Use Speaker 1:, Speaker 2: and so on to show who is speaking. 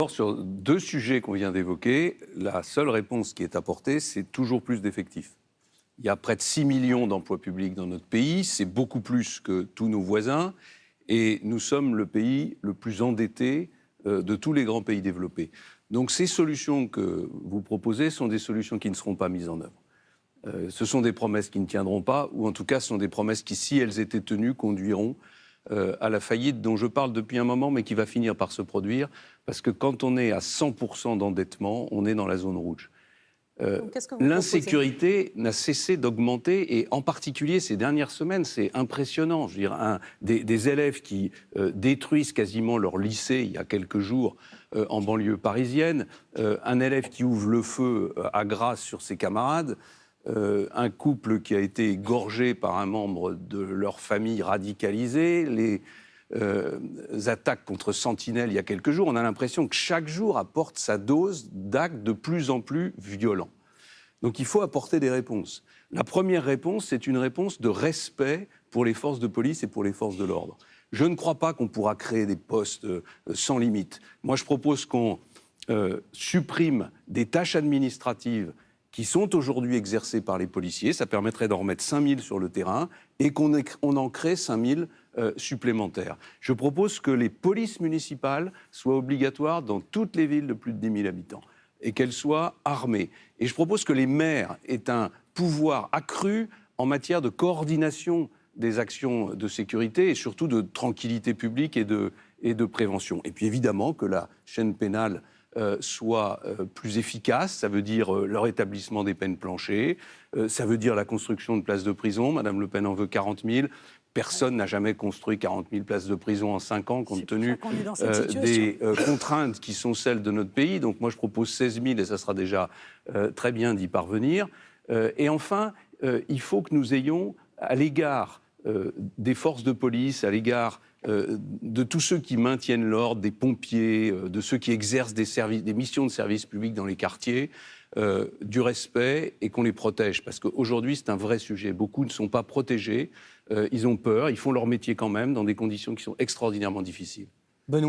Speaker 1: Sur deux sujets qu'on vient d'évoquer, la seule réponse qui est apportée, c'est toujours plus d'effectifs. Il y a près de 6 millions d'emplois publics dans notre pays, c'est beaucoup plus que tous nos voisins, et nous sommes le pays le plus endetté de tous les grands pays développés. Donc ces solutions que vous proposez sont des solutions qui ne seront pas mises en œuvre. Ce sont des promesses qui ne tiendront pas, ou en tout cas ce sont des promesses qui, si elles étaient tenues, conduiront à la faillite dont je parle depuis un moment, mais qui va finir par se produire, parce que quand on est à 100% d'endettement, on est dans la zone rouge. L'insécurité n'a cessé d'augmenter, et en particulier ces dernières semaines, c'est impressionnant. Je veux dire, des élèves qui détruisent quasiment leur lycée il y a quelques jours en banlieue parisienne, un élève qui ouvre le feu à Grasse sur ses camarades, un couple qui a été égorgé par un membre de leur famille radicalisée, les attaques contre Sentinelle il y a quelques jours. On a l'impression que chaque jour apporte sa dose d'actes de plus en plus violents. Donc il faut apporter des réponses. La première réponse, c'est une réponse de respect pour les forces de police et pour les forces de l'ordre. Je ne crois pas qu'on pourra créer des postes sans limite. Moi, je propose qu'on supprime des tâches administratives qui sont aujourd'hui exercées par les policiers. Ça permettrait d'en remettre 5000 sur le terrain et qu'on en crée 5000 supplémentaires. Je propose que les polices municipales soient obligatoires dans toutes les villes de plus de 10 000 habitants et qu'elles soient armées. Et je propose que les maires aient un pouvoir accru en matière de coordination des actions de sécurité et surtout de tranquillité publique et de prévention. Et puis évidemment que la chaîne pénale soit plus efficace, ça veut dire le rétablissement des peines planchées, ça veut dire la construction de places de prison. Madame Le Pen en veut 40 000. Personne n'a jamais construit 40 000 places de prison en 5 ans, compte tenu des contraintes qui sont celles de notre pays. Donc moi, je propose 16 000 et ça sera déjà très bien d'y parvenir. Et enfin, il faut que nous ayons, à l'égard des forces de police, à l'égard de tous ceux qui maintiennent l'ordre, des pompiers, de ceux qui exercent des missions de service public dans les quartiers, du respect et qu'on les protège. Parce qu'aujourd'hui, c'est un vrai sujet. Beaucoup ne sont pas protégés, ils ont peur, ils font leur métier quand même dans des conditions qui sont extraordinairement difficiles.
Speaker 2: Benoît.